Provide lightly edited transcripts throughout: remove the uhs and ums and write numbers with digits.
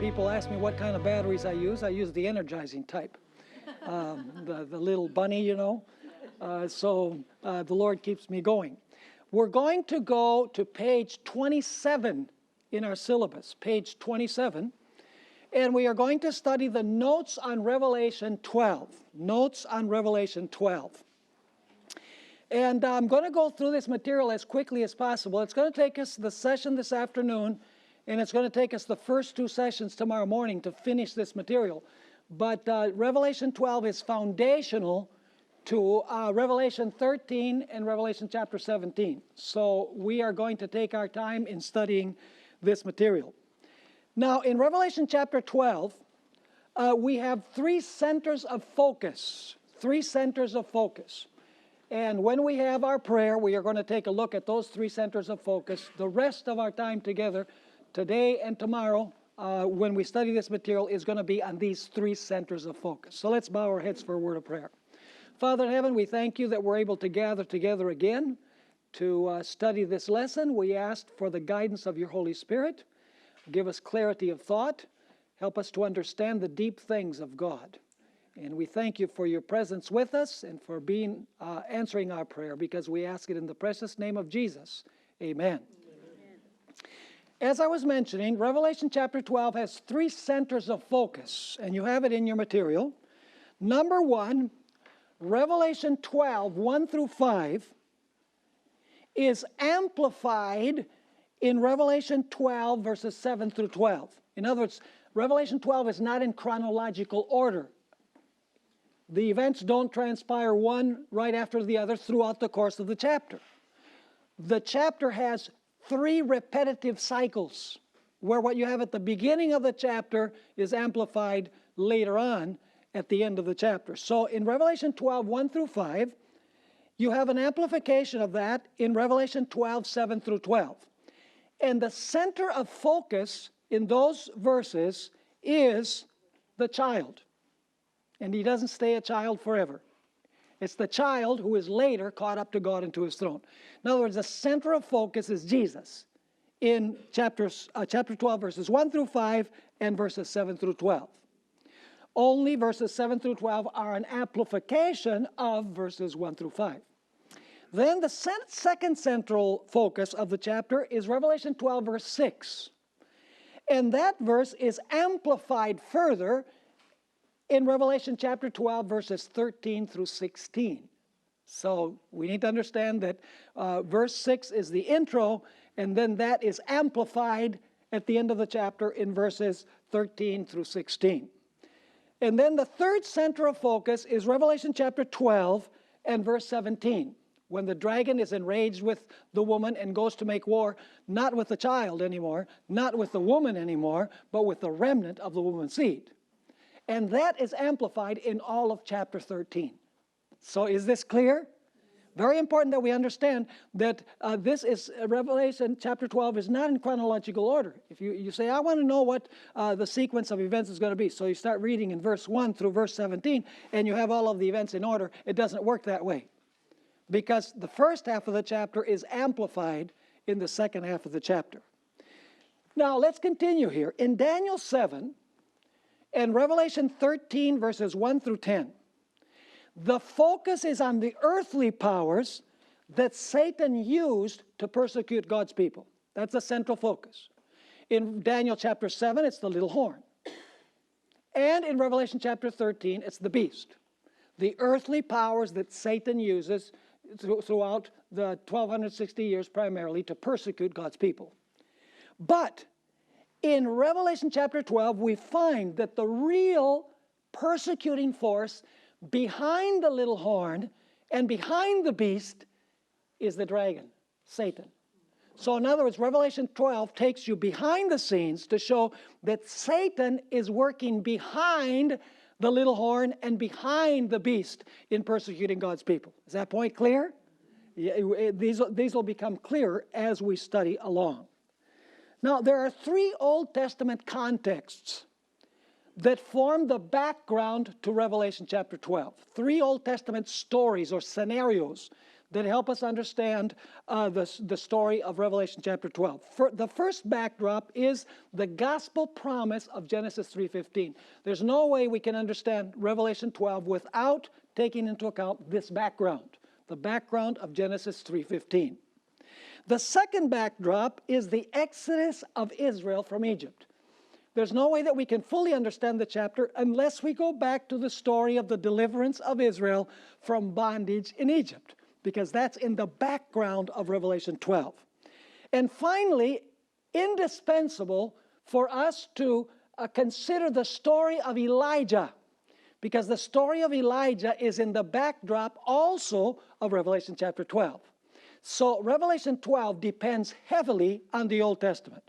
people ask me what kind of batteries I use the energizing type. The little bunny, you know. So the Lord keeps me going. We're going to go to page 27 in our syllabus, page 27. And we are going to study the notes on Revelation 12. Notes on Revelation 12. And I'm going to go through this material as quickly as possible. It's going to take us the session this afternoon, and it's going to take us the first 2 sessions tomorrow morning to finish this material. But Revelation 12 is foundational to Revelation 13 and Revelation chapter 17. So we are going to take our time in studying this material. Now, in Revelation chapter 12, we have 3 centers of focus. 3 centers of focus. And when we have our prayer, we are going to take a look at those 3 centers of focus. The rest of our time together, today and tomorrow, when we study this material, is going to be on these 3 centers of focus. So let's bow our heads for a word of prayer. Father in heaven, we thank you that we're able to gather together again to study this lesson. We ask for the guidance of your Holy Spirit. Give us clarity of thought. Help us to understand the deep things of God. And we thank you for your presence with us and for answering our prayer, because we ask it in the precious name of Jesus. Amen. As I was mentioning, Revelation chapter 12 has 3 centers of focus, and you have it in your material. Number 1, Revelation 12, 1 through 5, is amplified in Revelation 12, verses 7 through 12. In other words, Revelation 12 is not in chronological order. The events don't transpire one right after the other throughout the course of the chapter. The chapter has 3 repetitive cycles, where what you have at the beginning of the chapter is amplified later on at the end of the chapter. So in Revelation 12, 1 through 5, you have an amplification of that in Revelation 12, 7 through 12. And the center of focus in those verses is the child. And he doesn't stay a child forever. It's the child who is later caught up to God and to his throne. In other words, the center of focus is Jesus in chapter 12, verses 1 through 5 and verses 7 through 12. Only verses 7 through 12 are an amplification of verses 1 through 5. Then the second central focus of the chapter is Revelation 12, verse 6. And that verse is amplified further in Revelation chapter 12, verses 13 through 16. So we need to understand that verse 6 is the intro, and then that is amplified at the end of the chapter in verses 13 through 16. And then the third center of focus is Revelation chapter 12 and verse 17, when the dragon is enraged with the woman and goes to make war, not with the child anymore, not with the woman anymore, but with the remnant of the woman's seed. And that is amplified in all of chapter 13. So is this clear? Very important that we understand that this is Revelation chapter 12 is not in chronological order. If you say, I want to know what the sequence of events is going to be. So you start reading in verse 1 through verse 17, and you have all of the events in order. It doesn't work that way, because the first half of the chapter is amplified in the second half of the chapter. Now let's continue here. In Daniel 7 and Revelation 13, verses 1 through 10, the focus is on the earthly powers that Satan used to persecute God's people. That's the central focus. In Daniel chapter 7, it's the little horn. And in Revelation chapter 13, it's the beast. The earthly powers that Satan uses throughout the 1260 years primarily to persecute God's people. But in Revelation chapter 12, we find that the real persecuting force behind the little horn and behind the beast is the dragon, Satan. So in other words, Revelation 12 takes you behind the scenes to show that Satan is working behind the little horn and behind the beast in persecuting God's people. Is that point clear? These will become clearer as we study along. Now, there are 3 Old Testament contexts that form the background to Revelation chapter 12. 3 Old Testament stories or scenarios that help us understand the story of Revelation chapter 12. The first backdrop is the gospel promise of Genesis 3:15. There's no way we can understand Revelation 12 without taking into account this background, the background of Genesis 3:15. The second backdrop is the exodus of Israel from Egypt. There's no way that we can fully understand the chapter unless we go back to the story of the deliverance of Israel from bondage in Egypt, because that's in the background of Revelation 12. And finally, indispensable for us to consider the story of Elijah, because the story of Elijah is in the backdrop also of Revelation chapter 12. So Revelation 12 depends heavily on the Old Testament.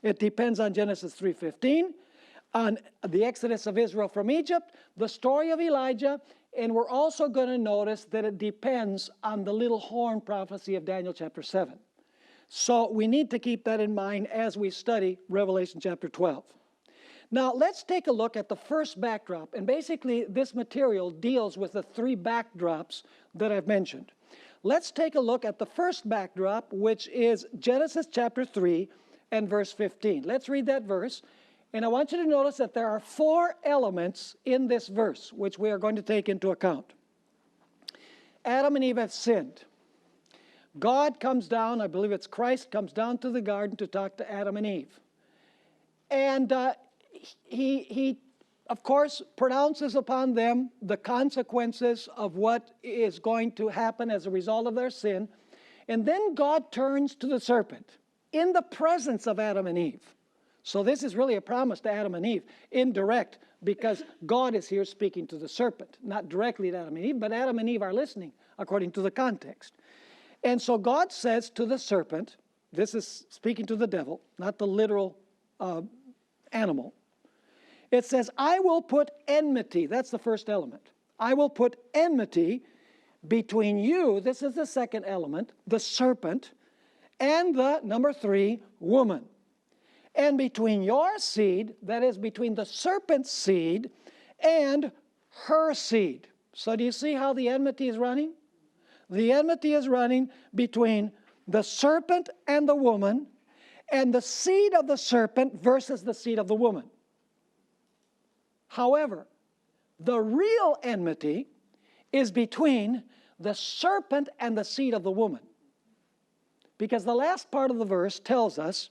It depends on Genesis 3:15, on the exodus of Israel from Egypt, the story of Elijah, and we're also going to notice that it depends on the little horn prophecy of Daniel chapter 7. So we need to keep that in mind as we study Revelation chapter 12. Now let's take a look at the first backdrop, and basically this material deals with the three backdrops that I've mentioned. Let's take a look at the first backdrop, which is Genesis chapter 3 and verse 15. Let's read that verse. And I want you to notice that there are four elements in this verse, which we are going to take into account. Adam and Eve have sinned. God comes down, I believe it's Christ, comes down to the garden to talk to Adam and Eve. And he, of course, pronounces upon them the consequences of what is going to happen as a result of their sin. And then God turns to the serpent in the presence of Adam and Eve. So this is really a promise to Adam and Eve, indirect, because God is here speaking to the serpent, not directly to Adam and Eve, but Adam and Eve are listening according to the context. And so God says to the serpent, this is speaking to the devil, not the literal animal. It says, I will put enmity, that's the first element. I will put enmity between you, this is the second element, the serpent, and the, number 3, woman. And between your seed, that is between the serpent's seed and her seed. So do you see how the enmity is running? The enmity is running between the serpent and the woman, and the seed of the serpent versus the seed of the woman. However, the real enmity is between the serpent and the seed of the woman. Because the last part of the verse tells us,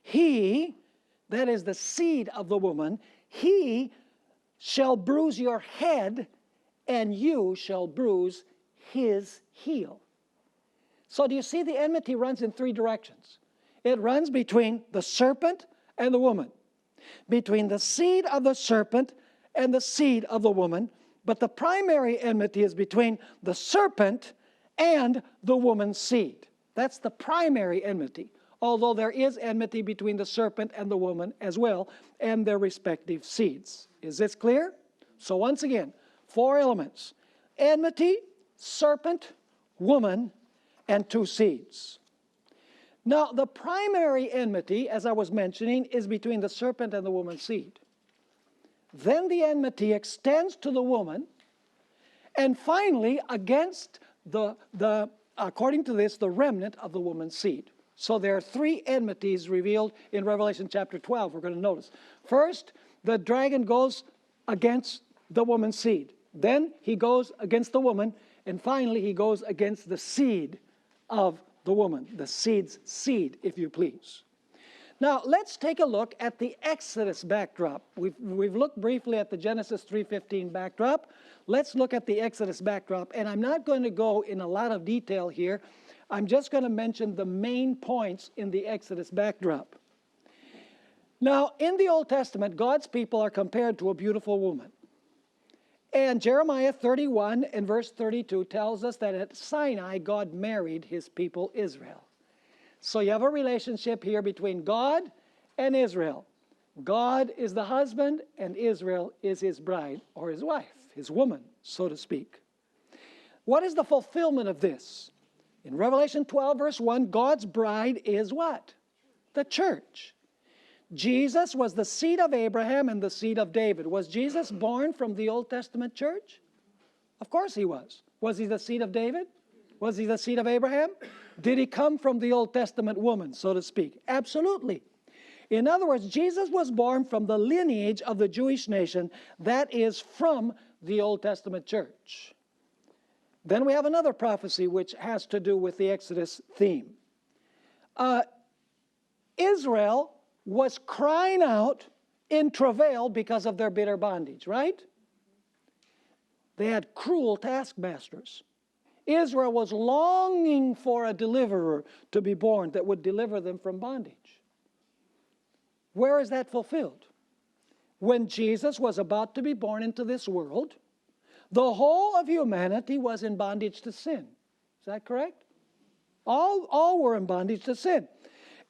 he, that is the seed of the woman, he shall bruise your head, and you shall bruise his heel. So do you see the enmity runs in three directions? It runs between the serpent and the woman, between the seed of the serpent and the seed of the woman, but the primary enmity is between the serpent and the woman's seed. That's the primary enmity, although there is enmity between the serpent and the woman as well, and their respective seeds. Is this clear? So once again, four elements: enmity, serpent, woman, and two seeds. Now, the primary enmity, as I was mentioning, is between the serpent and the woman's seed. Then the enmity extends to the woman, and finally, against according to this, the remnant of the woman's seed. So there are three enmities revealed in Revelation chapter 12, we're going to notice. First, the dragon goes against the woman's seed. Then he goes against the woman, and finally he goes against the seed of the woman, the seed's seed, if you please. Now, let's take a look at the Exodus backdrop. We've looked briefly at the Genesis 3:15 backdrop. Let's look at the Exodus backdrop, and I'm not going to go in a lot of detail here. I'm just going to mention the main points in the Exodus backdrop. Now, in the Old Testament, God's people are compared to a beautiful woman. And Jeremiah 31 and verse 32 tells us that at Sinai, God married his people Israel. So you have a relationship here between God and Israel. God is the husband, and Israel is his bride, or his wife, his woman, so to speak. What is the fulfillment of this? In Revelation 12, verse 1, God's bride is what? The church. Jesus was the seed of Abraham and the seed of David. Was Jesus born from the Old Testament church? Of course he was. Was he the seed of David? Was he the seed of Abraham? Did he come from the Old Testament woman, so to speak? Absolutely. In other words, Jesus was born from the lineage of the Jewish nation, that is from the Old Testament church. Then we have another prophecy which has to do with the Exodus theme. Israel was crying out in travail because of their bitter bondage, right? They had cruel taskmasters. Israel was longing for a deliverer to be born that would deliver them from bondage. Where is that fulfilled? When Jesus was about to be born into this world, the whole of humanity was in bondage to sin. Is that correct? All were in bondage to sin.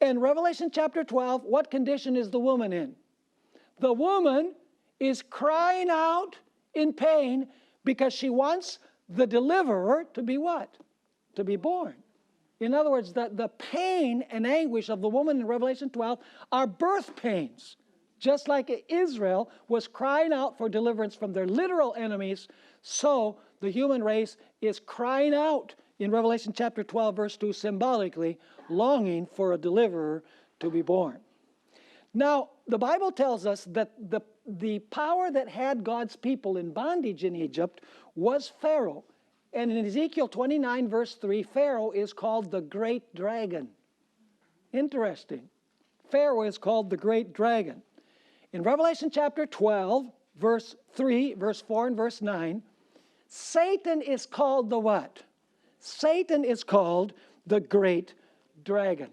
In Revelation chapter 12, what condition is the woman in? The woman is crying out in pain because she wants the deliverer to be what? To be born. In other words, the pain and anguish of the woman in Revelation 12 are birth pains. Just like Israel was crying out for deliverance from their literal enemies, so the human race is crying out in Revelation chapter 12, verse 2, symbolically, longing for a deliverer to be born. Now, the Bible tells us that the power that had God's people in bondage in Egypt was Pharaoh. And in Ezekiel 29, verse 3, Pharaoh is called the great dragon. Interesting. Pharaoh is called the great dragon. In Revelation chapter 12, verse 3, verse 4, and verse 9, Satan is called the what? Satan is called the great dragon.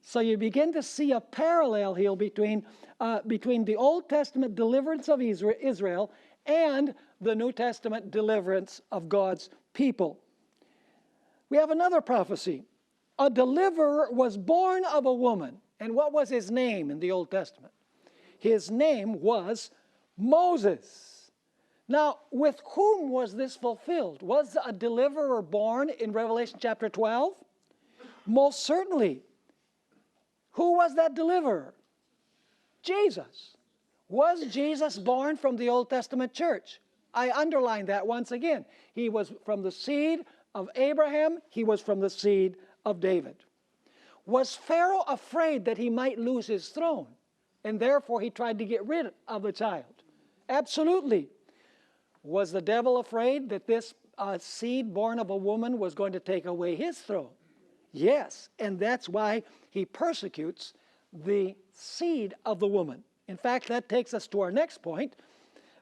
So you begin to see a parallel here between the Old Testament deliverance of Israel and the New Testament deliverance of God's people. We have another prophecy. A deliverer was born of a woman. And what was his name in the Old Testament? His name was Moses. Now, with whom was this fulfilled? Was a deliverer born in Revelation chapter 12? Most certainly. Who was that deliverer? Jesus. Was Jesus born from the Old Testament church? I underline that once again. He was from the seed of Abraham. He was from the seed of David. Was Pharaoh afraid that he might lose his throne, and therefore he tried to get rid of the child? Absolutely. Was the devil afraid that this seed born of a woman was going to take away his throne? Yes, and that's why he persecutes the seed of the woman. In fact, that takes us to our next point.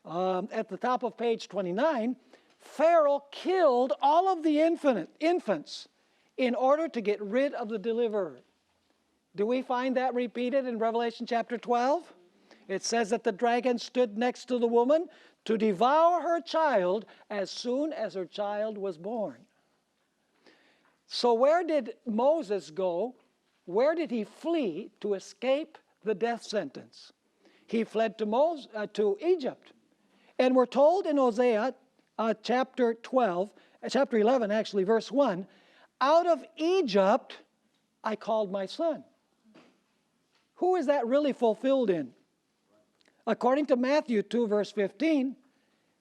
At the top of page 29, Pharaoh killed all of the infants in order to get rid of the deliverer. Do we find that repeated in Revelation chapter 12? It says that the dragon stood next to the woman to devour her child as soon as her child was born. So where did Moses go? Where did he flee to escape the death sentence? He fled to Egypt. And we're told in Hosea chapter 11, actually, verse 1, out of Egypt I called my son. Who is that really fulfilled in? According to Matthew 2, verse 15,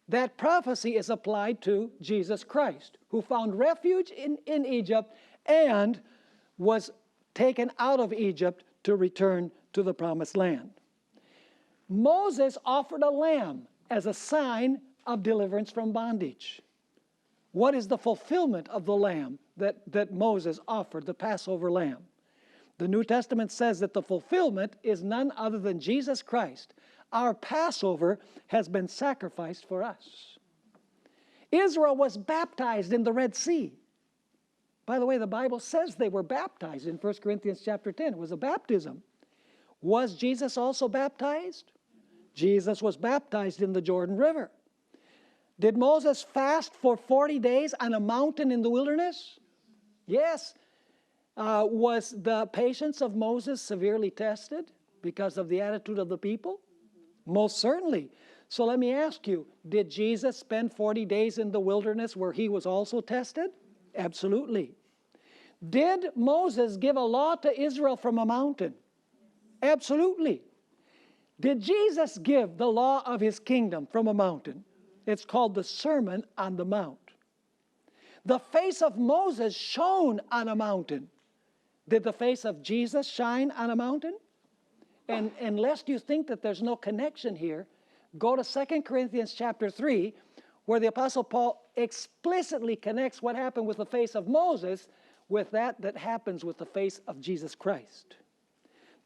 that prophecy is applied to Jesus Christ, who found refuge in Egypt and was taken out of Egypt to return to the promised land. Moses offered a lamb as a sign of deliverance from bondage. What is the fulfillment of the lamb that Moses offered, the Passover lamb? The New Testament says that the fulfillment is none other than Jesus Christ. Our Passover has been sacrificed for us. Israel was baptized in the Red Sea. By the way, the Bible says they were baptized in 1 Corinthians chapter 10. It was a baptism. Was Jesus also baptized? Jesus was baptized in the Jordan River. Did Moses fast for 40 days on a mountain in the wilderness? Yes. Was the patience of Moses severely tested because of the attitude of the people? Most certainly. So let me ask you, did Jesus spend 40 days in the wilderness where he was also tested? Absolutely. Did Moses give a law to Israel from a mountain? Absolutely. Did Jesus give the law of his kingdom from a mountain? It's called the Sermon on the Mount. The face of Moses shone on a mountain. Did the face of Jesus shine on a mountain? And lest you think that there's no connection here, go to 2 Corinthians chapter 3, where the Apostle Paul explicitly connects what happened with the face of Moses with that happens with the face of Jesus Christ.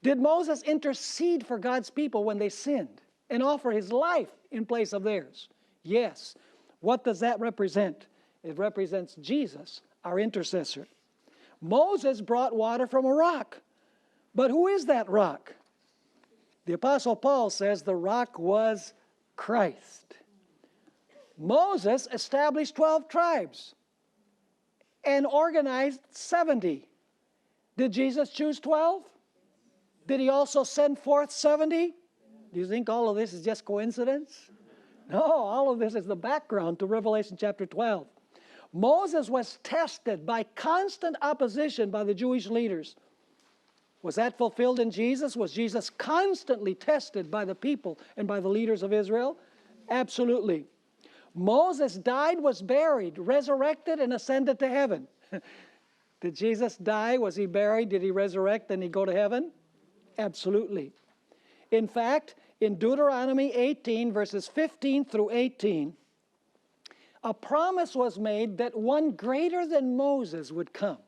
Did Moses intercede for God's people when they sinned and offer his life in place of theirs? Yes. What does that represent? It represents Jesus, our intercessor. Moses brought water from a rock. But who is that rock? The Apostle Paul says the rock was Christ. Moses established 12 tribes and organized 70. Did Jesus choose 12? Did he also send forth 70? Do you think all of this is just coincidence? No, all of this is the background to Revelation chapter 12. Moses was tested by constant opposition by the Jewish leaders. Was that fulfilled in Jesus? Was Jesus constantly tested by the people and by the leaders of Israel? Absolutely. Moses died, was buried, resurrected, and ascended to heaven. Did Jesus die? Was he buried? Did he resurrect and he go to heaven? Absolutely. In fact, in Deuteronomy 18, verses 15 through 18, a promise was made that one greater than Moses would come.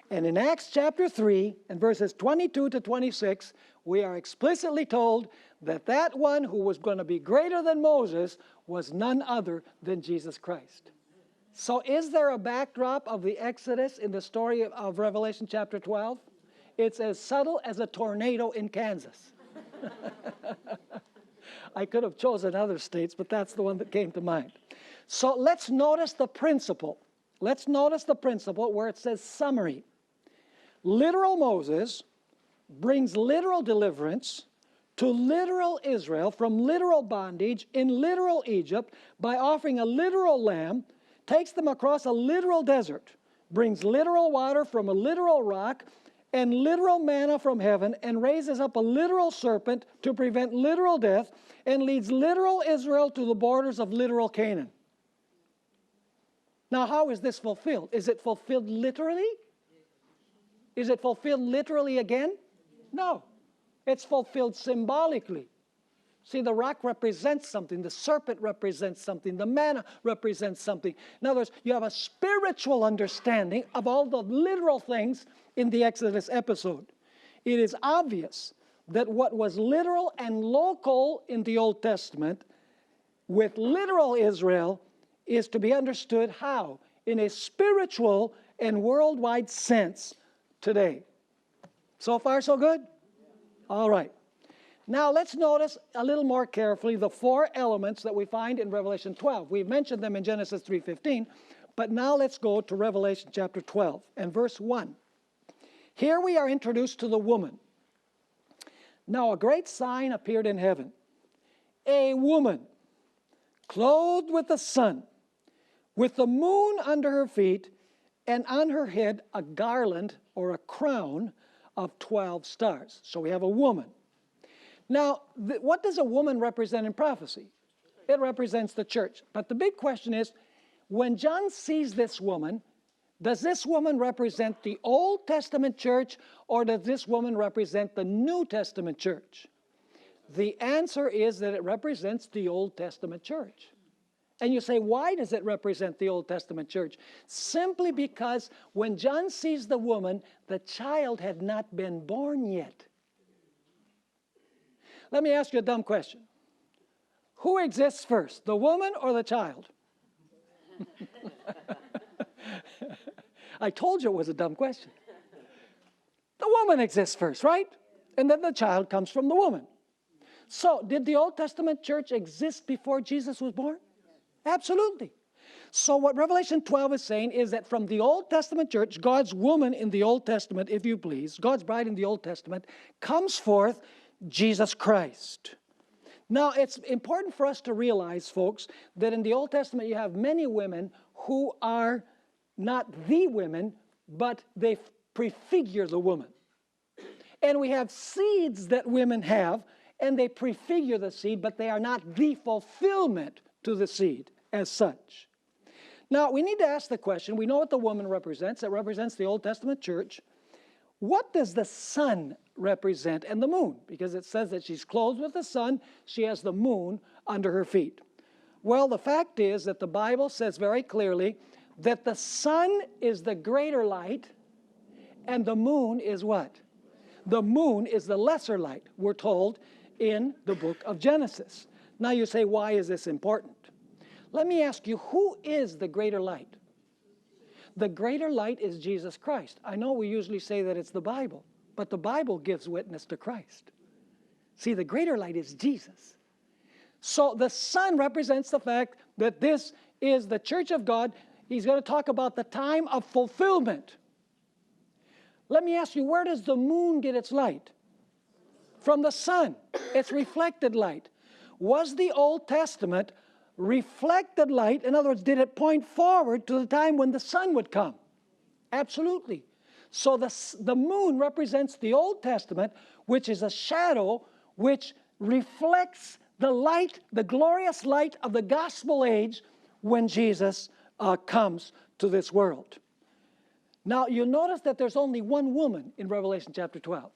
And in Acts chapter 3 and verses 22 to 26, we are explicitly told that that one who was going to be greater than Moses was none other than Jesus Christ. So is there a backdrop of the Exodus in the story of Revelation chapter 12? It's as subtle as a tornado in Kansas. I could have chosen other states, but that's the one that came to mind. So let's notice the principle. Let's notice the principle where it says summary. Literal Moses brings literal deliverance to literal Israel from literal bondage in literal Egypt by offering a literal lamb, takes them across a literal desert, brings literal water from a literal rock and literal manna from heaven, and raises up a literal serpent to prevent literal death, and leads literal Israel to the borders of literal Canaan. Now, how is this fulfilled? Is it fulfilled literally? Is it fulfilled literally again? No. It's fulfilled symbolically. See, the rock represents something. The serpent represents something. The manna represents something. In other words, you have a spiritual understanding of all the literal things in the Exodus episode. It is obvious that what was literal and local in the Old Testament with literal Israel is to be understood how? In a spiritual and worldwide sense today. So far, so good? All right. Now let's notice a little more carefully the four elements that we find in Revelation 12. We've mentioned them in Genesis 3:15, but now let's go to Revelation chapter 12 and verse 1. Here we are introduced to the woman. Now a great sign appeared in heaven. A woman clothed with the sun, with the moon under her feet, and on her head a garland or a crown of 12 stars. So we have a woman. Now, what does a woman represent in prophecy? It represents the church. But the big question is, when John sees this woman, does this woman represent the Old Testament church, or does this woman represent the New Testament church? The answer is that it represents the Old Testament church. And you say, why does it represent the Old Testament church? Simply because when John sees the woman, the child had not been born yet. Let me ask you a dumb question. Who exists first, the woman or the child? I told you it was a dumb question. The woman exists first, right? And then the child comes from the woman. So, did the Old Testament church exist before Jesus was born? Absolutely. So what Revelation 12 is saying is that from the Old Testament church, God's woman in the Old Testament, if you please, God's bride in the Old Testament, comes forth Jesus Christ. Now, it's important for us to realize, folks, that in the Old Testament you have many women who are not the women, but they prefigure the woman. And we have seeds that women have, and they prefigure the seed, but they are not the fulfillment to the seed as such. Now, we need to ask the question, we know what the woman represents. It represents the Old Testament church. What does the sun represent and the moon? Because it says that she's clothed with the sun, she has the moon under her feet. Well, the fact is that the Bible says very clearly that the sun is the greater light and the moon is what? The moon is the lesser light, we're told in the book of Genesis. Now you say, why is this important? Let me ask you, who is the greater light? The greater light is Jesus Christ. I know we usually say that it's the Bible, but the Bible gives witness to Christ. See, the greater light is Jesus. So the sun represents the fact that this is the church of God. He's going to talk about the time of fulfillment. Let me ask you, where does the moon get its light? From the sun. It's reflected light. Was the Old Testament reflected light? In other words, did it point forward to the time when the sun would come? Absolutely. So the moon represents the Old Testament, which is a shadow which reflects the light, the glorious light of the gospel age when Jesus comes to this world. Now, you'll notice that there's only one woman in Revelation chapter 12.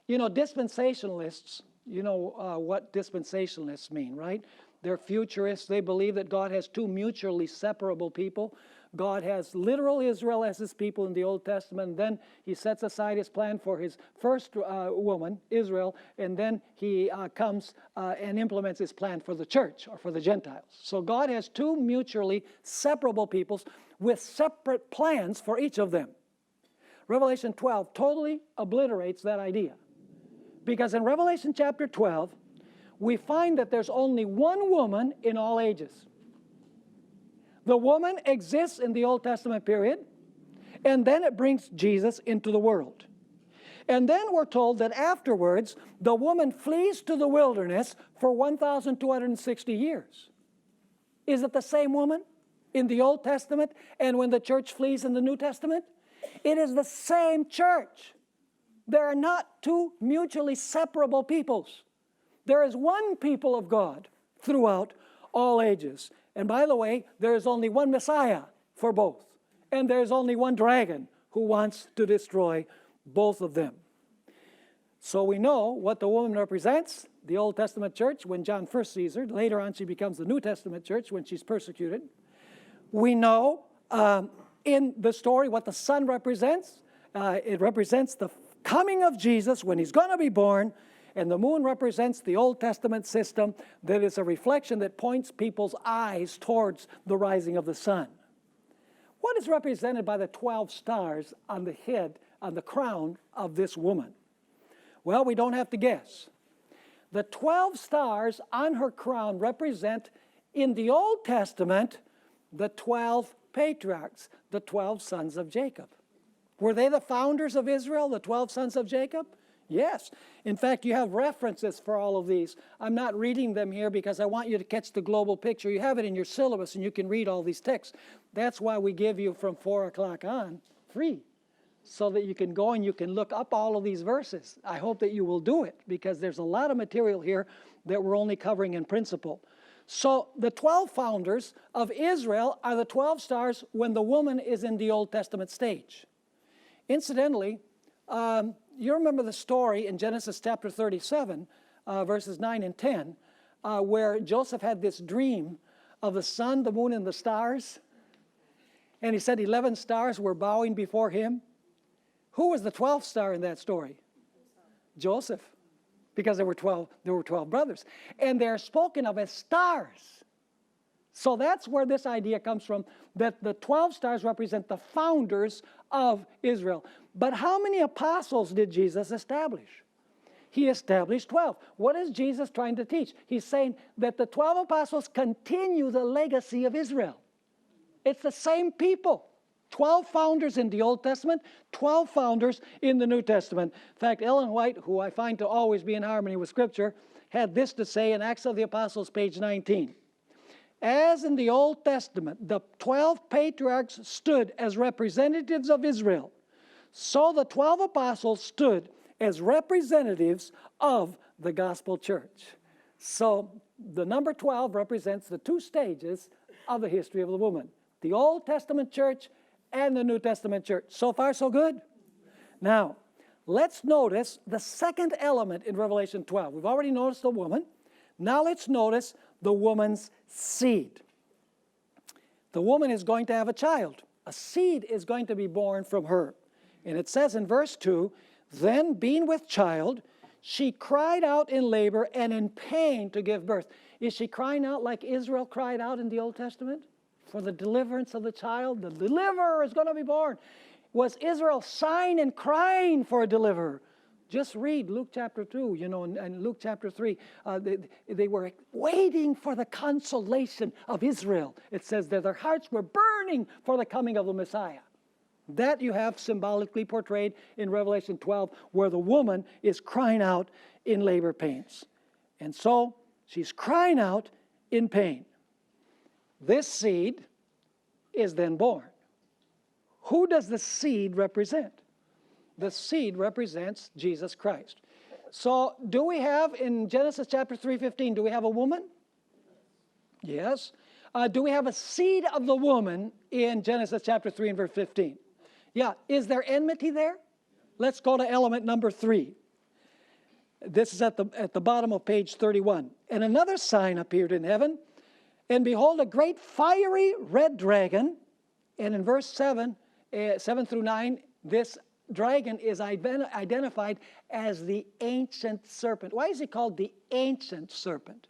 You know, dispensationalists, you know what dispensationalists mean, right? They're futurists. They believe that God has two mutually separable people. God has literal Israel as his people in the Old Testament, and then he sets aside his plan for his first woman, Israel, and then he comes and implements his plan for the church or for the Gentiles. So God has two mutually separable peoples with separate plans for each of them. Revelation 12 totally obliterates that idea. Because in Revelation chapter 12, we find that there's only one woman in all ages. The woman exists in the Old Testament period, and then it brings Jesus into the world. And then we're told that afterwards, the woman flees to the wilderness for 1,260 years. Is it the same woman in the Old Testament and when the church flees in the New Testament? It is the same church. There are not two mutually separable peoples. There is one people of God throughout all ages. And by the way, there is only one Messiah for both. And there is only one dragon who wants to destroy both of them. So we know what the woman represents, the Old Testament church, when John first sees her. Later on, she becomes the New Testament church when she's persecuted. We know in the story what the sun represents. It represents the coming of Jesus when he's going to be born. And the moon represents the Old Testament system that is a reflection that points people's eyes towards the rising of the sun. What is represented by the 12 stars on the head, on the crown of this woman? Well, we don't have to guess. The 12 stars on her crown represent, in the Old Testament, the 12 patriarchs, the 12 sons of Jacob. Were they the founders of Israel, the 12 sons of Jacob? Yes. In fact, you have references for all of these. I'm not reading them here because I want you to catch the global picture. You have it in your syllabus and you can read all these texts. That's why we give you from 4 o'clock on free, so that you can go and you can look up all of these verses. I hope that you will do it because there's a lot of material here that we're only covering in principle. So the 12 founders of Israel are the 12 stars when the woman is in the Old Testament stage. Incidentally, you remember the story in Genesis chapter 37, verses 9 and 10, where Joseph had this dream of the sun, the moon, and the stars. And he said 11 stars were bowing before him. Who was the 12th star in that story? Joseph, because there were 12 brothers. And they're spoken of as stars. So that's where this idea comes from, that the 12 stars represent the founders of Israel. But how many apostles did Jesus establish? He established 12. What is Jesus trying to teach? He's saying that the 12 apostles continue the legacy of Israel. It's the same people. 12 founders in the Old Testament, 12 founders in the New Testament. In fact, Ellen White, who I find to always be in harmony with Scripture, had this to say in Acts of the Apostles, page 19. As in the Old Testament, the 12 patriarchs stood as representatives of Israel, so the 12 apostles stood as representatives of the gospel church. So the number 12 represents the two stages of the history of the woman. the Old Testament church and the New Testament church. So far, so good? Now, let's notice the second element in Revelation 12. We've already noticed the woman. Now let's notice the woman's seed. The woman is going to have a child. A seed is going to be born from her. And it says in verse 2, then being with child, she cried out in labor and in pain to give birth. Is she crying out like Israel cried out in the Old Testament? For the deliverance of the child, the deliverer is going to be born. Was Israel sighing and crying for a deliverer? Just read Luke chapter 2, and Luke chapter 3. They were waiting for the consolation of Israel. It says that their hearts were burning for the coming of the Messiah. That you have symbolically portrayed in Revelation 12, where the woman is crying out in labor pains. And so she's crying out in pain. This seed is then born. Who does the seed represent? The seed represents Jesus Christ. So do we have in Genesis chapter 3:15, do we have a woman? Yes. Do we have a seed of the woman in Genesis chapter 3 and verse 15? Yeah. Is there enmity there? Let's go to element number 3. This is at the bottom of page 31. And another sign appeared in heaven, and behold, a great fiery red dragon. And in verse 7 through 9, this dragon is identified as the ancient serpent. Why is he called the ancient serpent?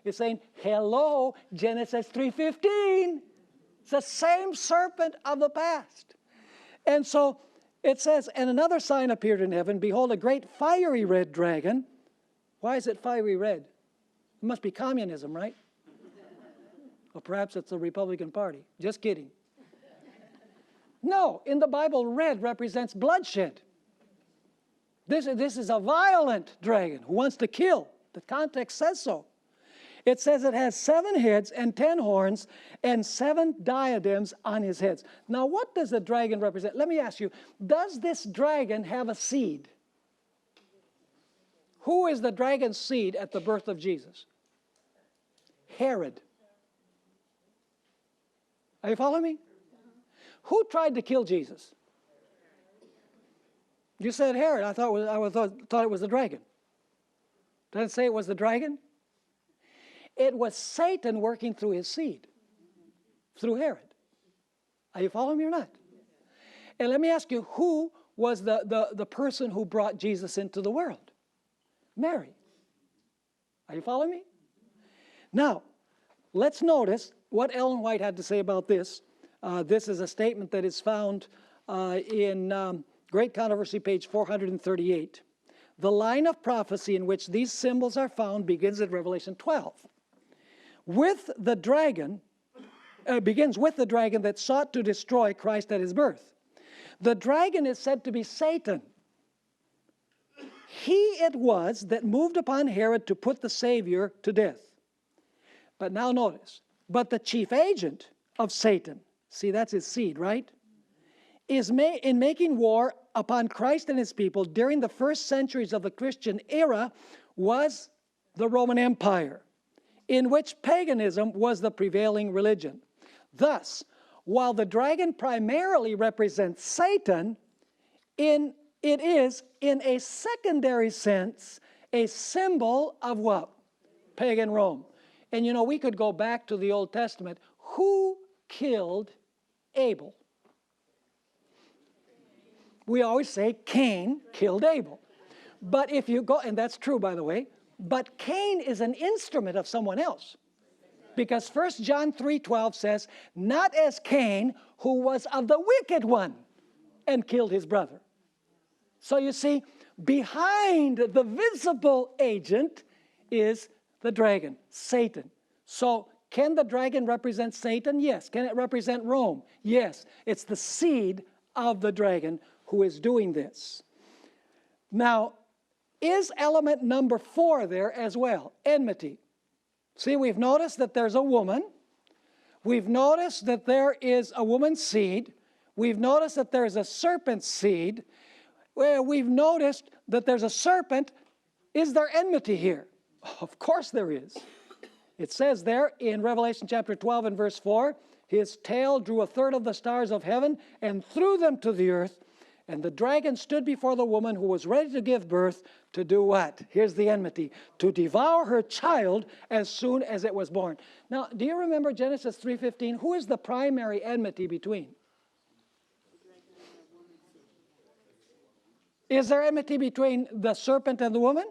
It's saying, hello, Genesis 3:15. It's the same serpent of the past. And so it says, and another sign appeared in heaven. Behold, a great fiery red dragon. Why is it fiery red? It must be communism, right? Or perhaps it's the Republican Party. Just kidding. No, in the Bible, red represents bloodshed. This is a violent dragon who wants to kill. The context says so. It says it has 7 heads and 10 horns and 7 diadems on his heads. Now, what does the dragon represent? Let me ask you, does this dragon have a seed? Who is the dragon's seed at the birth of Jesus? Herod. Are you following me? Who tried to kill Jesus? You said Herod. I thought it was the dragon. Doesn't say it was the dragon. It was Satan working through his seed, through Herod. Are you following me or not? And let me ask you, who was the person who brought Jesus into the world? Mary. Are you following me? Now, let's notice what Ellen White had to say about this. This is a statement that is found in Great Controversy, page 438. The line of prophecy in which these symbols are found begins at Revelation 12. Begins with the dragon that sought to destroy Christ at his birth. The dragon is said to be Satan. He it was that moved upon Herod to put the Savior to death. But now notice, but the chief agent of Satan, see that's his seed, right? Is in making war upon Christ and his people during the first centuries of the Christian era was the Roman Empire, in which paganism was the prevailing religion. Thus, while the dragon primarily represents Satan, it is, in a secondary sense, a symbol of what? Pagan Rome. And we could go back to the Old Testament. Who killed Abel? We always say Cain killed Abel. But if you go, and that's true, by the way, but Cain is an instrument of someone else. Because 1 John 3:12 says, not as Cain, who was of the wicked one and killed his brother. So you see, behind the visible agent is the dragon, Satan. So can the dragon represent Satan? Yes. Can it represent Rome? Yes. It's the seed of the dragon who is doing this. Now, is element number 4 there as well? Enmity. See, we've noticed that there's a woman. We've noticed that there is a woman's seed. We've noticed that there's a serpent's seed. Well, we've noticed that there's a serpent. Is there enmity here? Of course there is. It says there in Revelation chapter 12 and verse 4, his tail drew a third of the stars of heaven and threw them to the earth. And the dragon stood before the woman who was ready to give birth to do what? Here's the enmity. To devour her child as soon as it was born. Now, do you remember Genesis 3:15? Who is the primary enmity between? Is there enmity between the serpent and the woman?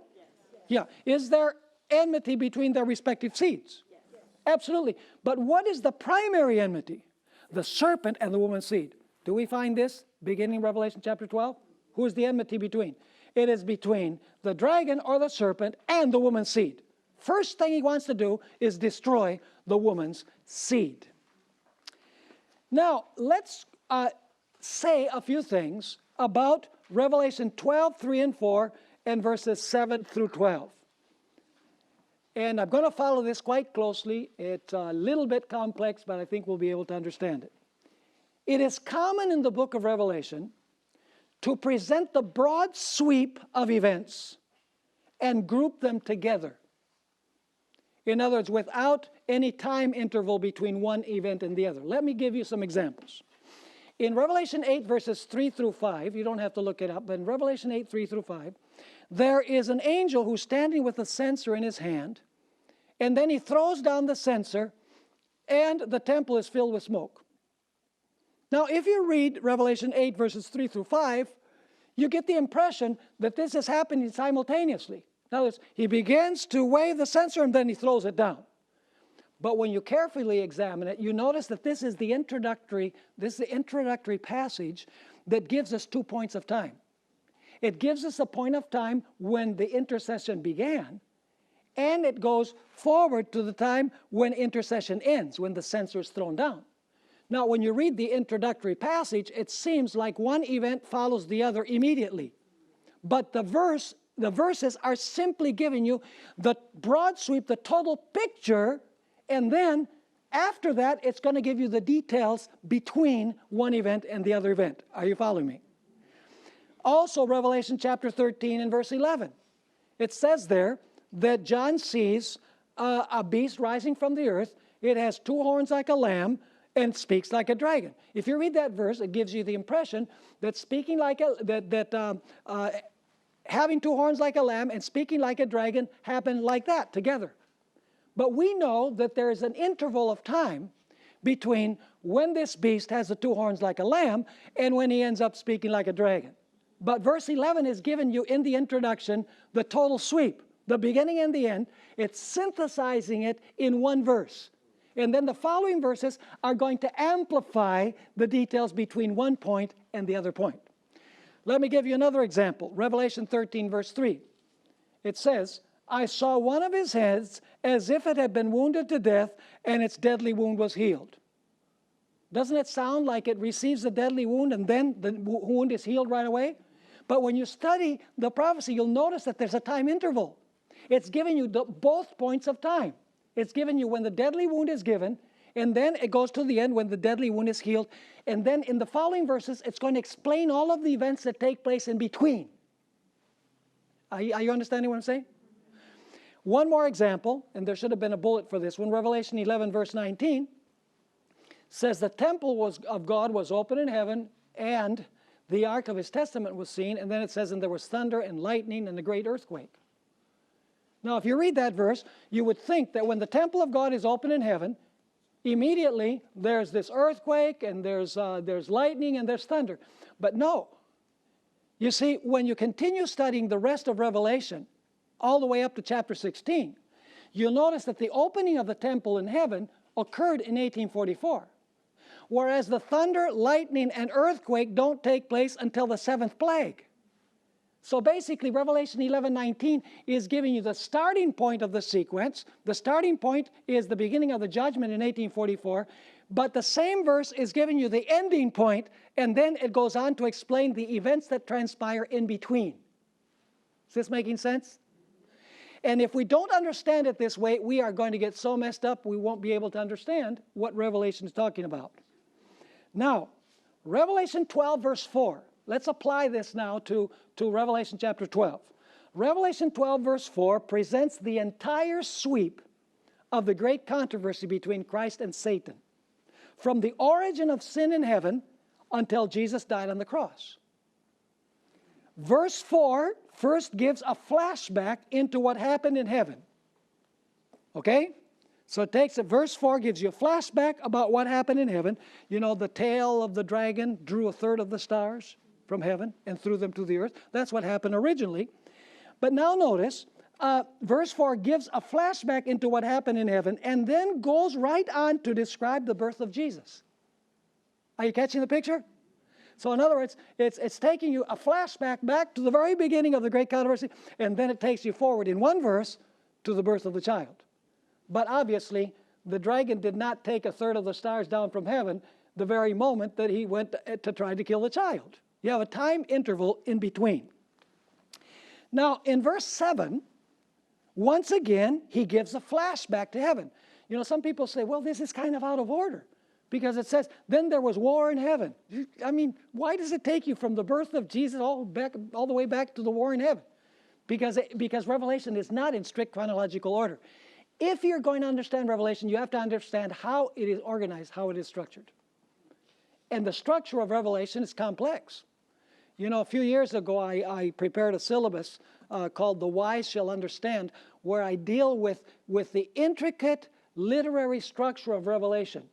Yeah. Is there enmity between their respective seeds? Absolutely. But what is the primary enmity? The serpent and the woman's seed. Do we find this beginning Revelation chapter 12? Who is the enmity between? It is between the dragon or the serpent and the woman's seed. First thing he wants to do is destroy the woman's seed. Now, let's say a few things about Revelation 12, 3 and 4, and verses 7 through 12. And I'm going to follow this quite closely. It's a little bit complex, but I think we'll be able to understand it. It is common in the book of Revelation to present the broad sweep of events and group them together. In other words, without any time interval between one event and the other. Let me give you some examples. In Revelation 8, verses 3 through 5, you don't have to look it up, but in Revelation 8, 3 through 5, there is an angel who's standing with a censer in his hand, and then he throws down the censer, and the temple is filled with smoke. Now, if you read Revelation 8, verses 3 through 5, you get the impression that this is happening simultaneously. In other words, he begins to wave the censer, and then he throws it down. But when you carefully examine it, you notice that this is the introductory passage that gives us 2 points of time. It gives us a point of time when the intercession began, and it goes forward to the time when intercession ends, when the censer is thrown down. Now, when you read the introductory passage, it seems like one event follows the other immediately. But the verses are simply giving you the broad sweep, the total picture, and then after that, it's going to give you the details between one event and the other event. Are you following me? Also, Revelation chapter 13 and verse 11. It says there that John sees a beast rising from the earth. It has 2 horns like a lamb and speaks like a dragon. If you read that verse, it gives you the impression that having 2 horns like a lamb and speaking like a dragon happened like that together. But we know that there is an interval of time between when this beast has the 2 horns like a lamb and when he ends up speaking like a dragon. But verse 11 is given you in the introduction the total sweep, the beginning and the end. It's synthesizing it in one verse. And then the following verses are going to amplify the details between one point and the other point. Let me give you another example. Revelation 13, verse 3. It says, I saw one of his heads as if it had been wounded to death, and its deadly wound was healed. Doesn't it sound like it receives a deadly wound and then the wound is healed right away? But when you study the prophecy, you'll notice that there's a time interval. It's giving you both points of time. It's giving you when the deadly wound is given, and then it goes to the end when the deadly wound is healed. And then in the following verses, it's going to explain all of the events that take place in between. Are you understanding what I'm saying? One more example, and there should have been a bullet for this one. Revelation 11, verse 19 says the temple of God was open in heaven, and the ark of his testament was seen. And then it says, and there was thunder and lightning and a great earthquake. Now, if you read that verse, you would think that when the temple of God is open in heaven, immediately there's this earthquake and there's lightning and there's thunder. But no. You see, when you continue studying the rest of Revelation, all the way up to chapter 16, you'll notice that the opening of the temple in heaven occurred in 1844. Whereas the thunder, lightning, and earthquake don't take place until the 7th plague. So basically, Revelation 11:19 is giving you the starting point of the sequence. The starting point is the beginning of the judgment in 1844. But the same verse is giving you the ending point, and then it goes on to explain the events that transpire in between. Is this making sense? And if we don't understand it this way, we are going to get so messed up we won't be able to understand what Revelation is talking about. Now, Revelation 12, verse 4. Let's apply this now to Revelation chapter 12. Revelation 12, verse 4 presents the entire sweep of the great controversy between Christ and Satan, from the origin of sin in heaven until Jesus died on the cross. Verse 4 first gives a flashback into what happened in heaven. Okay? So it takes it, verse 4 gives you a flashback about what happened in heaven. You know, the tail of the dragon drew a third of the stars from heaven and threw them to the earth. That's what happened originally. But now notice, verse 4 gives a flashback into what happened in heaven and then goes right on to describe the birth of Jesus. Are you catching the picture? So in other words, it's taking you a flashback back to the very beginning of the great controversy, and then it takes you forward in one verse to the birth of the child. But obviously, the dragon did not take a third of the stars down from heaven the very moment that he went to try to kill the child. You have a time interval in between. Now, in verse 7, once again, he gives a flashback to heaven. You know, some people say, well, this is kind of out of order, because it says, then there was war in heaven. I mean, why does it take you from the birth of Jesus all the way back to the war in heaven? Because Revelation is not in strict chronological order. If you're going to understand Revelation, you have to understand how it is organized, how it is structured. And the structure of Revelation is complex. You know, a few years ago, I prepared a syllabus called The Wise Shall Understand, where I deal with the intricate literary structure of Revelation.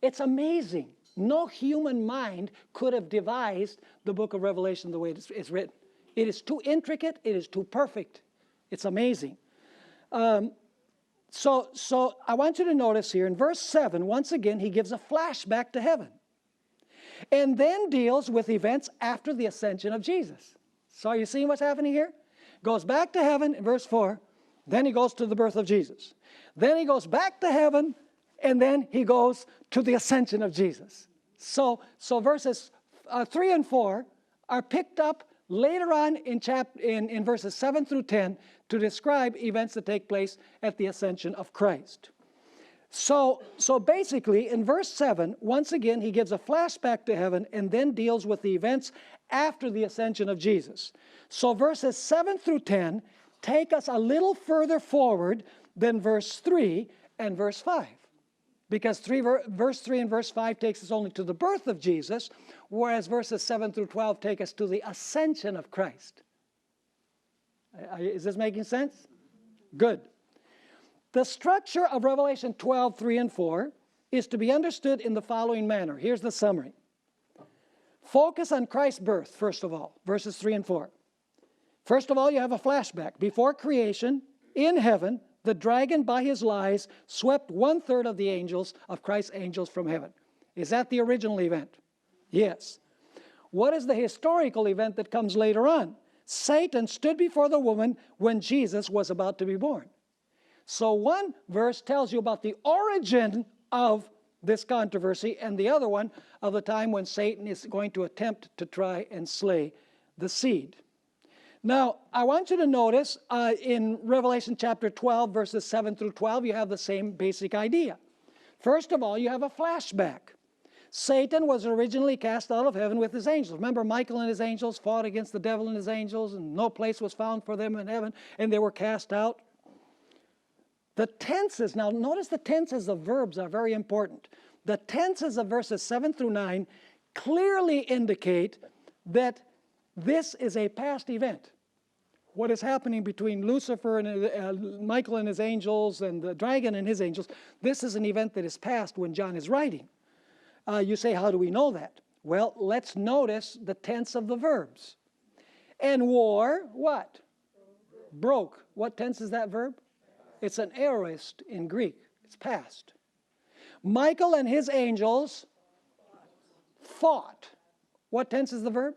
It's amazing. No human mind could have devised the book of Revelation the way it's written. It is too intricate. It is too perfect. It's amazing. So I want you to notice here in verse 7, once again, he gives a flashback to heaven and then deals with events after the ascension of Jesus. So are you seeing what's happening here? Goes back to heaven in verse 4, then he goes to the birth of Jesus. Then he goes back to heaven, and then he goes to the ascension of Jesus. So verses 3 and 4 are picked up later on in verses 7 through 10 to describe events that take place at the ascension of Christ. So basically, in verse 7, once again, he gives a flashback to heaven and then deals with the events after the ascension of Jesus. So verses 7 through 10 take us a little further forward than verse 3 and verse 5. Because verse 3 and verse 5 takes us only to the birth of Jesus, whereas verses 7 through 12 take us to the ascension of Christ. Is this making sense? Good. The structure of Revelation 12, 3 and 4 is to be understood in the following manner. Here's the summary. Focus on Christ's birth, first of all, verses 3 and 4. First of all, you have a flashback. Before creation, in heaven, the dragon, by his lies, swept 1/3 of the angels, of Christ's angels, from heaven. Is that the original event? Yes. What is the historical event that comes later on? Satan stood before the woman when Jesus was about to be born. So one verse tells you about the origin of this controversy, and the other one of the time when Satan is going to attempt to try and slay the seed. Now, I want you to notice in Revelation chapter 12, verses 7 through 12, you have the same basic idea. First of all, you have a flashback. Satan was originally cast out of heaven with his angels. Remember, Michael and his angels fought against the devil and his angels, and no place was found for them in heaven, and they were cast out. The tenses, now notice the tenses of verbs are very important. The tenses of verses 7 through 9 clearly indicate that this is a past event. What is happening between Lucifer and Michael and his angels and the dragon and his angels, this is an event that is past when John is writing. You say, how do we know that? Well, let's notice the tense of the verbs. And war, what? Broke. What tense is that verb? It's an aorist in Greek. It's past. Michael and his angels fought. What tense is the verb?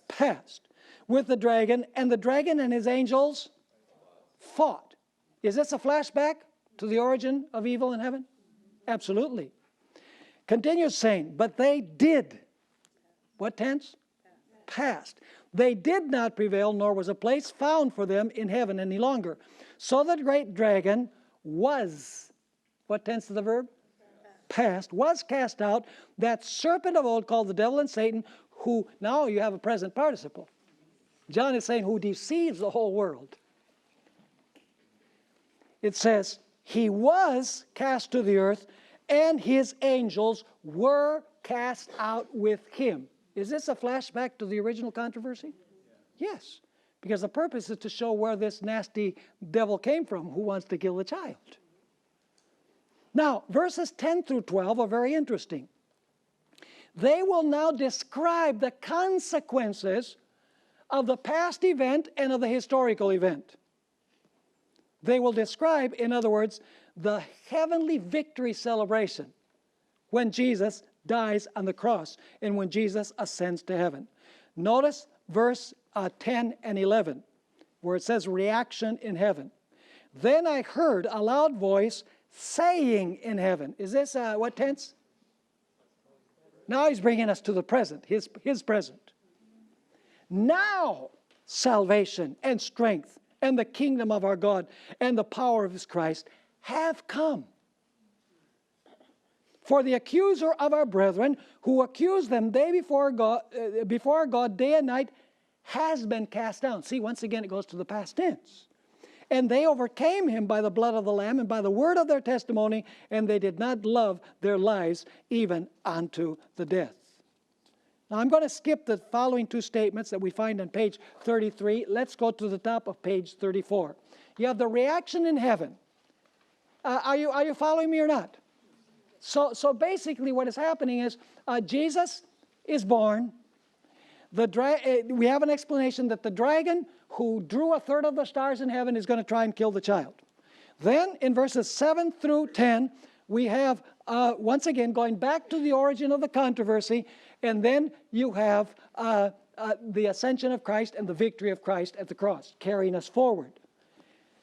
Past. With the dragon, and the dragon and his angels fought. Is this a flashback to the origin of evil in heaven? Absolutely. Continues saying, but they did. What tense? Past. They did not prevail, nor was a place found for them in heaven any longer. So the great dragon was, what tense is the verb? Past, was cast out, that serpent of old called the devil and Satan, who, now you have a present participle. John is saying who deceives the whole world. It says, he was cast to the earth, and his angels were cast out with him. Is this a flashback to the original controversy? Yes, because the purpose is to show where this nasty devil came from who wants to kill the child. Now, verses 10 through 12 are very interesting. They will now describe the consequences of the past event and of the historical event. They will describe, in other words, the heavenly victory celebration when Jesus dies on the cross and when Jesus ascends to heaven. Notice verse 10 and 11, where it says reaction in heaven. Then I heard a loud voice saying in heaven. Is this what tense? Now he's bringing us to the present, his present. Now salvation and strength and the kingdom of our God and the power of his Christ have come. For the accuser of our brethren, who accused them before God day and night, has been cast down. See, once again, it goes to the past tense. And they overcame him by the blood of the Lamb and by the word of their testimony, and they did not love their lives even unto the death. Now, I'm going to skip the following two statements that we find on page 33. Let's go to the top of page 34. You have the reaction in heaven. Are you following me or not? So basically what is happening is Jesus is born. We have an explanation that the dragon who drew a third of the stars in heaven is going to try and kill the child. Then in verses 7 through 10, we have, once again, going back to the origin of the controversy, and then you have the ascension of Christ and the victory of Christ at the cross, carrying us forward.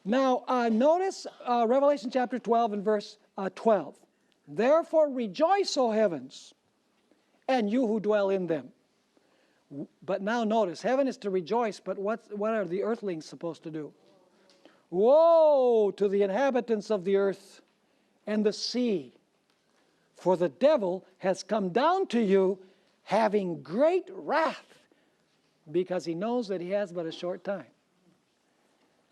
Now, notice Revelation chapter 12 and verse 12. Therefore rejoice, O heavens, and you who dwell in them. But now notice, heaven is to rejoice, but what are the earthlings supposed to do? Woe to the inhabitants of the earth and the sea, for the devil has come down to you having great wrath, because he knows that he has but a short time.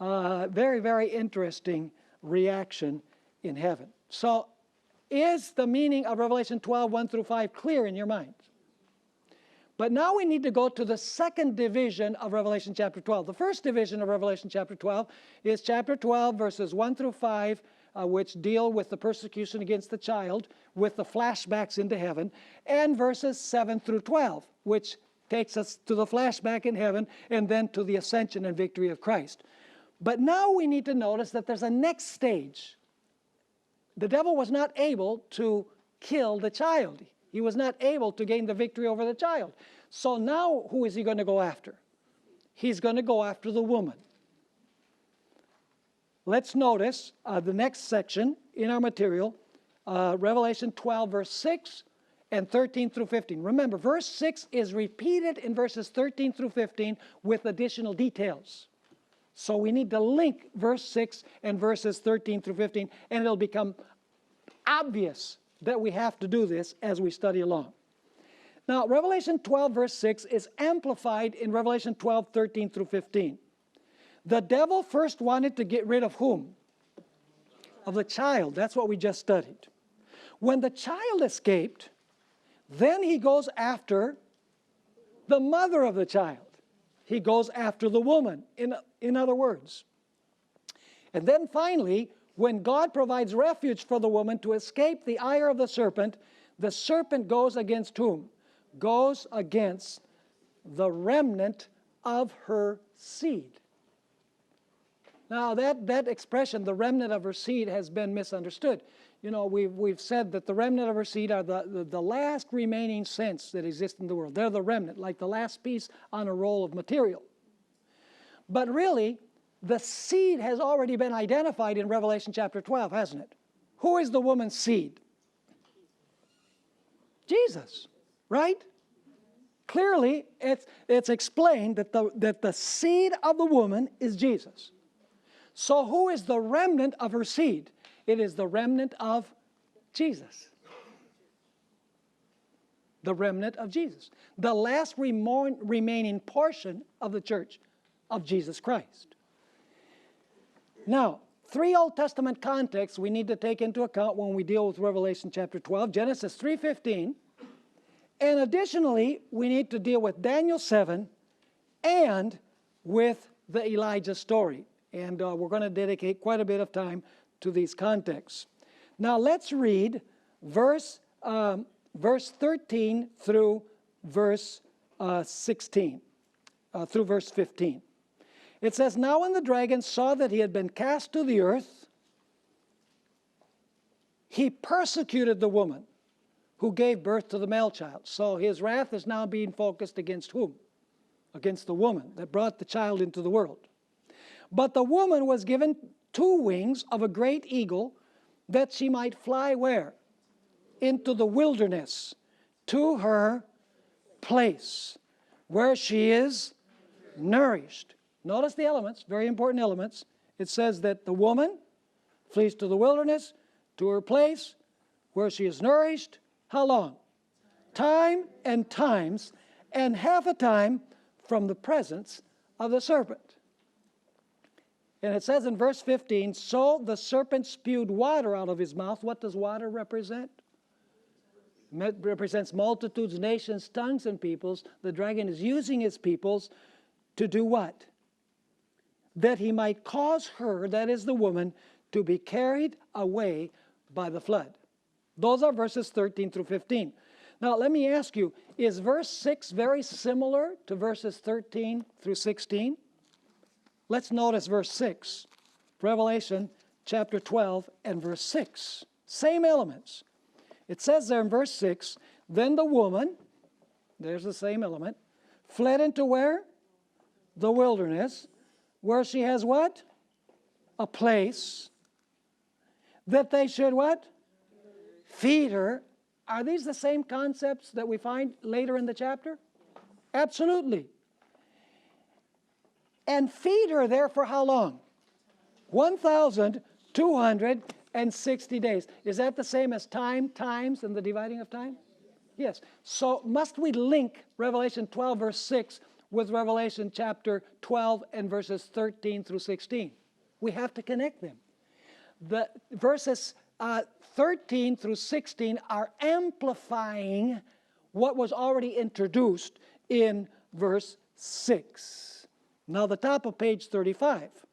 Very, very interesting reaction in heaven. So, is the meaning of Revelation 12, 1 through 5 clear in your mind? But now we need to go to the second division of Revelation chapter 12. The first division of Revelation chapter 12 is chapter 12, verses 1 through 5, which deal with the persecution against the child, with the flashbacks into heaven, and verses 7 through 12, which takes us to the flashback in heaven, and then to the ascension and victory of Christ. But now we need to notice that there's a next stage. The devil was not able to kill the child. He was not able to gain the victory over the child. So now who is he going to go after? He's going to go after the woman. Let's notice the next section in our material, Revelation 12, verse 6 and 13 through 15. Remember, verse 6 is repeated in verses 13 through 15 with additional details. So we need to link verse 6 and verses 13 through 15, and it'll become obvious that we have to do this as we study along. Now, Revelation 12, verse 6 is amplified in Revelation 12, 13 through 15. The devil first wanted to get rid of whom? Of the child. That's what we just studied. When the child escaped, then he goes after the mother of the child. He goes after the woman, in other words. And then finally, when God provides refuge for the woman to escape the ire of the serpent goes against whom? Goes against the remnant of her seed. Now that expression, the remnant of her seed, has been misunderstood. You know, we've said that the remnant of her seed are the last remaining saints that exist in the world. They're the remnant, like the last piece on a roll of material. But really, the seed has already been identified in Revelation chapter 12, hasn't it? Who is the woman's seed? Jesus, right? Clearly, it's explained that the seed of the woman is Jesus. So who is the remnant of her seed? It is the remnant of Jesus. The remnant of Jesus. The last remaining portion of the church of Jesus Christ. Now, Three Old Testament contexts we need to take into account when we deal with Revelation chapter 12, Genesis 3:15, and additionally, we need to deal with Daniel 7 and with the Elijah story. And we're going to dedicate quite a bit of time to these contexts. Now let's read verse 13 through verse 16, through verse 15. It says, "Now when the dragon saw that he had been cast to the earth, he persecuted the woman who gave birth to the male child." So his wrath is now being focused against whom? Against the woman that brought the child into the world. "But the woman was given 2 wings of a great eagle, that she might fly where? Into the wilderness, to her place, where she is nourished." Notice the elements, very important elements. It says that the woman flees to the wilderness, to her place, where she is nourished. How long? Time and times, and half a time from the presence of the serpent. And it says in verse 15, "So the serpent spewed water out of his mouth." What does water represent? It represents multitudes, nations, tongues, and peoples. The dragon is using his peoples to do what? That he might cause her, that is the woman, to be carried away by the flood. Those are verses 13 through 15. Now let me ask you, is verse 6 very similar to verses 13 through 16? Let's notice verse 6, Revelation chapter 12 and verse 6. Same elements. It says there in verse 6, "Then the woman," there's the same element, "fled into where? The wilderness, where she has what? A place, that they should what? Feed her." Are these the same concepts that we find later in the chapter? Absolutely. "And feed her there for how long? 1,260 days. Is that the same as times, and the dividing of time? Yes. So must we link Revelation 12 verse 6 with Revelation chapter 12 and verses 13 through 16? We have to connect them. The verses 13 through 16 are amplifying what was already introduced in verse 6. Now the top of page 35.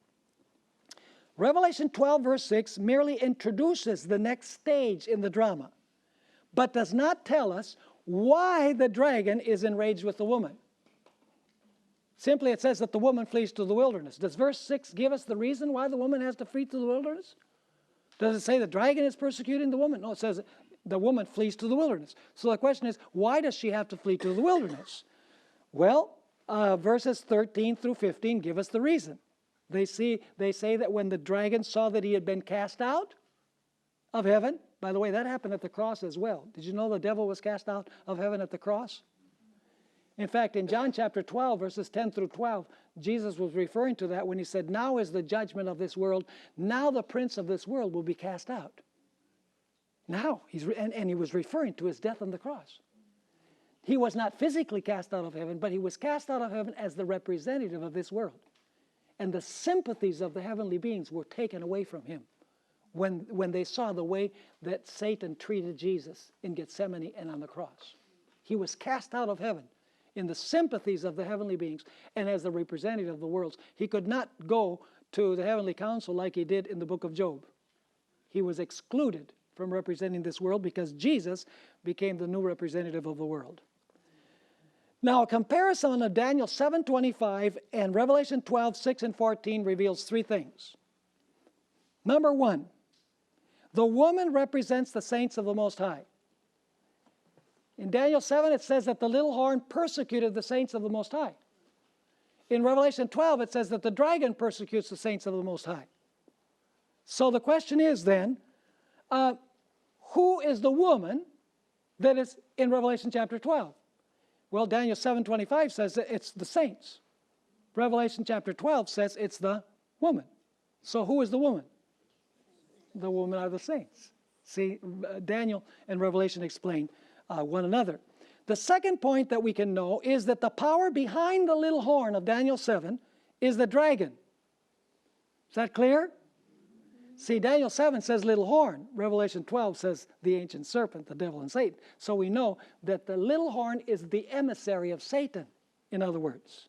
Revelation 12 verse 6 merely introduces the next stage in the drama, but does not tell us why the dragon is enraged with the woman. Simply it says that the woman flees to the wilderness. Does verse 6 give us the reason why the woman has to flee to the wilderness? Does it say the dragon is persecuting the woman? No, it says the woman flees to the wilderness. So the question is, why does she have to flee to the wilderness? Well, verses 13 through 15 give us the reason. They say that when the dragon saw that he had been cast out of heaven, by the way, that happened at the cross as well. Did you know the devil was cast out of heaven at the cross? In fact, in John chapter 12, verses 10 through 12, Jesus was referring to that when he said, "Now is the judgment of this world. Now the prince of this world will be cast out." Now, and he was referring to his death on the cross. He was not physically cast out of heaven, but he was cast out of heaven as the representative of this world. And the sympathies of the heavenly beings were taken away from him when they saw the way that Satan treated Jesus in Gethsemane and on the cross. He was cast out of heaven in the sympathies of the heavenly beings and as the representative of the worlds. He could not go to the heavenly council like he did in the book of Job. He was excluded from representing this world because Jesus became the new representative of the world. Now, a comparison of Daniel 7:25 and Revelation 12:6 and 14 reveals 3 things. Number 1, the woman represents the saints of the Most High. In Daniel 7, it says that the little horn persecuted the saints of the Most High. In Revelation 12, it says that the dragon persecutes the saints of the Most High. So the question is then, who is the woman that is in Revelation chapter 12? Well, Daniel 7:25 says that it's the saints. Revelation chapter 12 says it's the woman. So who is the woman? The woman are the saints. See, Daniel and Revelation explain one another. The second point that we can know is that the power behind the little horn of Daniel 7 is the dragon. Is that clear? See, Daniel 7 says little horn. Revelation 12 says the ancient serpent, the devil and Satan. So we know that the little horn is the emissary of Satan, in other words.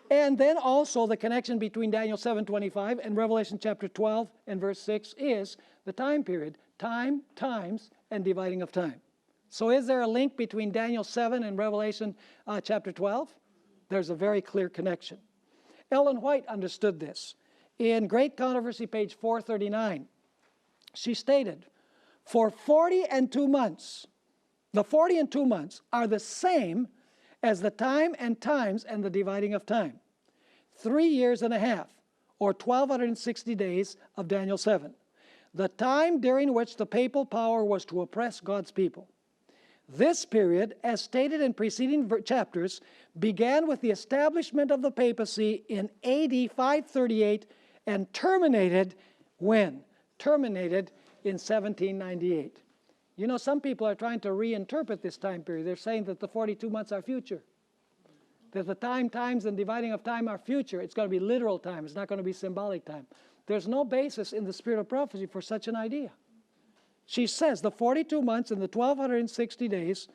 And then also the connection between Daniel 7:25 and Revelation chapter 12 and verse 6 is the time period. Time, times, and dividing of time. So is there a link between Daniel 7 and Revelation chapter 12? There's a very clear connection. Ellen White understood this. In Great Controversy, page 439, she stated, for 40 and 2 months, the 40 and 2 months are the same as the time and times and the dividing of time. 3 years and a half, or 1,260 days of Daniel 7. The time during which the papal power was to oppress God's people. This period, as stated in preceding chapters, began with the establishment of the papacy in AD 538 and terminated when? Terminated in 1798. You know, some people are trying to reinterpret this time period. They're saying that the 42 months are future. That the time, times, and dividing of time are future. It's going to be literal time. It's not going to be symbolic time. There's no basis in the spirit of prophecy for such an idea. She says the 42 months and the 1,260 days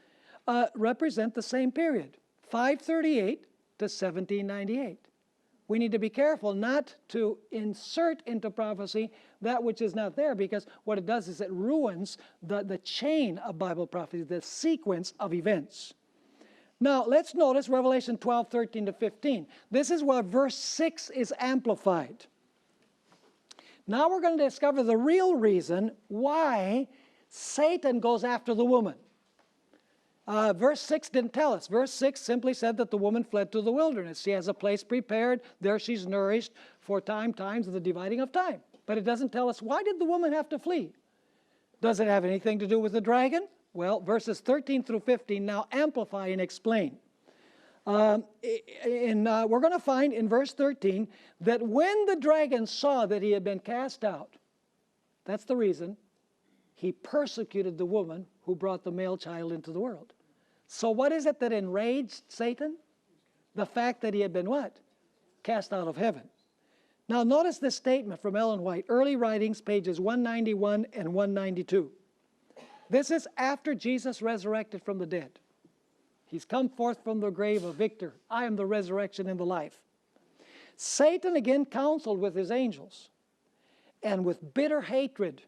represent the same period, 538 to 1798. We need to be careful not to insert into prophecy that which is not there, because what it does is it ruins the chain of Bible prophecy, the sequence of events. Now, let's notice Revelation 12, 13 to 15. This is where verse 6 is amplified. Now we're going to discover the real reason why Satan goes after the woman. Verse 6 didn't tell us. Verse 6 simply said that the woman fled to the wilderness. She has a place prepared. There she's nourished for times, and the dividing of time. But it doesn't tell us, why did the woman have to flee? Does it have anything to do with the dragon? Well, verses 13 through 15 now amplify and explain. We're going to find in verse 13 that when the dragon saw that he had been cast out, that's the reason, he persecuted the woman who brought the male child into the world. So what is it that enraged Satan? The fact that he had been what? Cast out of heaven. Now notice this statement from Ellen White, Early Writings, pages 191 and 192. This is after Jesus resurrected from the dead. He's come forth from the grave a victor. I am the resurrection and the life. Satan again counseled with his angels, and with bitter hatred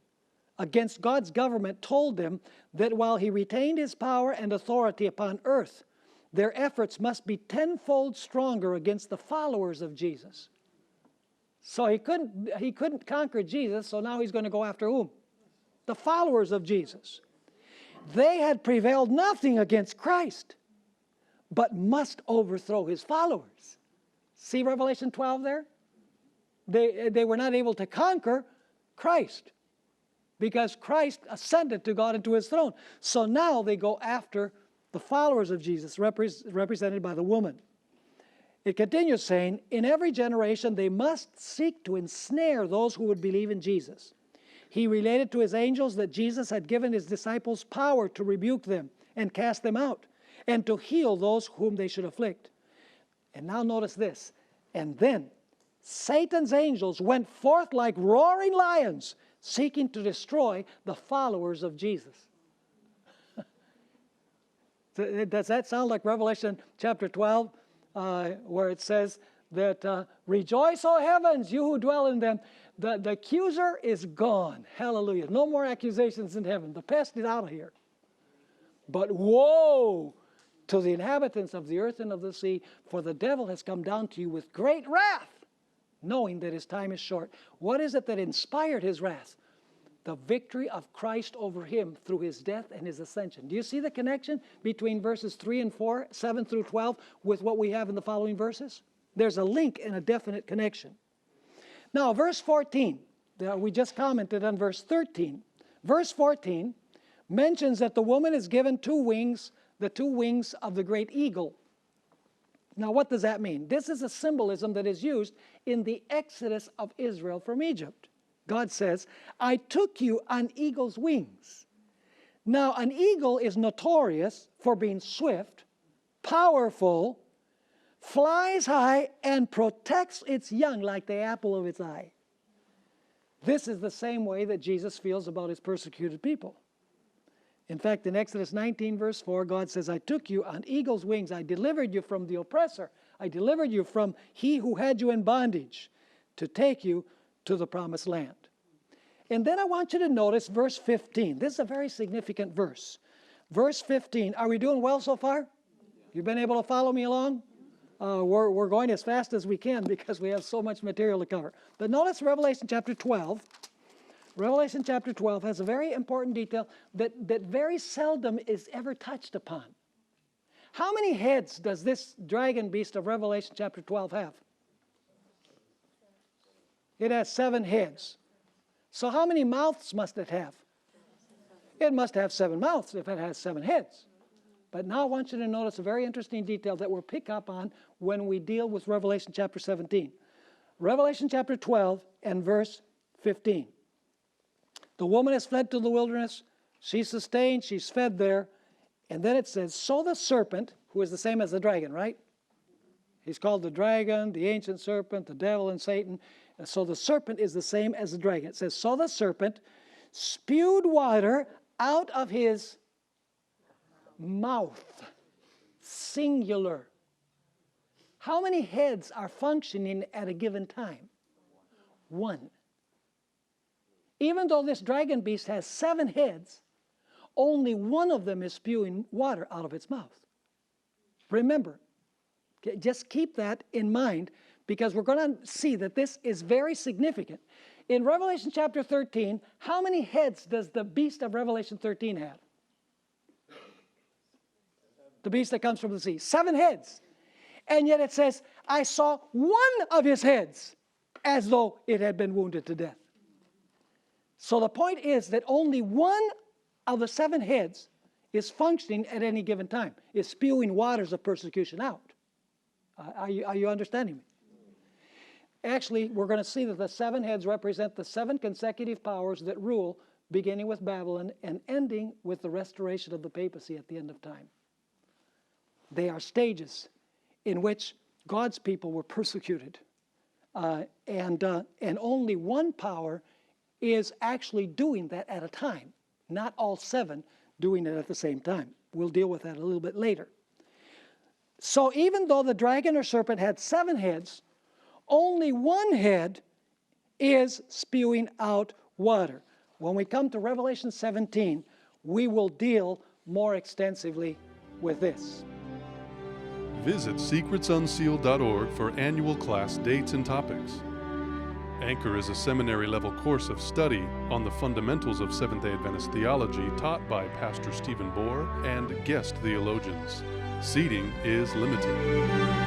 against God's government told them that while he retained his power and authority upon earth, their efforts must be tenfold stronger against the followers of Jesus. So he couldn't conquer Jesus, so now he's going to go after whom? The followers of Jesus. They had prevailed nothing against Christ, but must overthrow his followers. See Revelation 12 there? They were not able to conquer Christ because Christ ascended to God and to his throne. So now they go after the followers of Jesus, represented by the woman. It continues saying, in every generation they must seek to ensnare those who would believe in Jesus. He related to his angels that Jesus had given his disciples power to rebuke them and cast them out, and to heal those whom they should afflict. And now notice this. And then Satan's angels went forth like roaring lions, seeking to destroy the followers of Jesus. Does that sound like Revelation chapter 12, where it says that, rejoice, O heavens, you who dwell in them. The accuser is gone. Hallelujah. No more accusations in heaven. The pest is out of here. But woe to the inhabitants of the earth and of the sea, for the devil has come down to you with great wrath, knowing that his time is short. What is it that inspired his wrath? The victory of Christ over him through his death and his ascension. Do you see the connection between verses 3 and 4, 7 through 12, with what we have in the following verses? There's a link and a definite connection. Now, verse 14, we just commented on verse 13. Verse 14 mentions that the woman is given 2 wings, the 2 wings of the great eagle. Now, what does that mean? This is a symbolism that is used in the exodus of Israel from Egypt. God says, I took you on eagle's wings. Now, an eagle is notorious for being swift, powerful, flies high, and protects its young like the apple of its eye. This is the same way that Jesus feels about his persecuted people. In fact, in Exodus 19, verse 4, God says, I took you on eagle's wings. I delivered you from the oppressor. I delivered you from he who had you in bondage to take you to the promised land. And then I want you to notice verse 15. This is a very significant verse. Verse 15. Are we doing well so far? You've been able to follow me along? We're going as fast as we can because we have so much material to cover. But notice Revelation chapter 12. Revelation chapter 12 has a very important detail that very seldom is ever touched upon. How many heads does this dragon beast of Revelation chapter 12 have? It has 7 heads. So how many mouths must it have? It must have 7 mouths if it has 7 heads. But now I want you to notice a very interesting detail that we'll pick up on when we deal with Revelation chapter 17. Revelation chapter 12 and verse 15. The woman has fled to the wilderness. She's sustained. She's fed there. And then it says, so the serpent, who is the same as the dragon, right? He's called the dragon, the ancient serpent, the devil, and Satan. And so the serpent is the same as the dragon. It says, so the serpent spewed water out of his mouth. Singular. How many heads are functioning at a given time? 1. Even though this dragon beast has 7 heads, only one of them is spewing water out of its mouth. Remember, just keep that in mind because we're going to see that this is very significant. In Revelation chapter 13, how many heads does the beast of Revelation 13 have? The beast that comes from the sea. 7 heads. And yet it says, I saw one of his heads as though it had been wounded to death. So the point is that only one of the 7 heads is functioning at any given time, is spewing waters of persecution out. Are you understanding me? Actually, we're going to see that the 7 heads represent the 7 consecutive powers that rule, beginning with Babylon and ending with the restoration of the papacy at the end of time. They are stages in which God's people were persecuted. And only one power is actually doing that at a time, not all 7 doing it at the same time. We'll deal with that a little bit later. So even though the dragon or serpent had 7 heads, only one head is spewing out water. When we come to Revelation 17, we will deal more extensively with this. Visit secretsunsealed.org for annual class dates and topics. Anchor is a seminary-level course of study on the fundamentals of Seventh-day Adventist theology taught by Pastor Stephen Bohr and guest theologians. Seating is limited.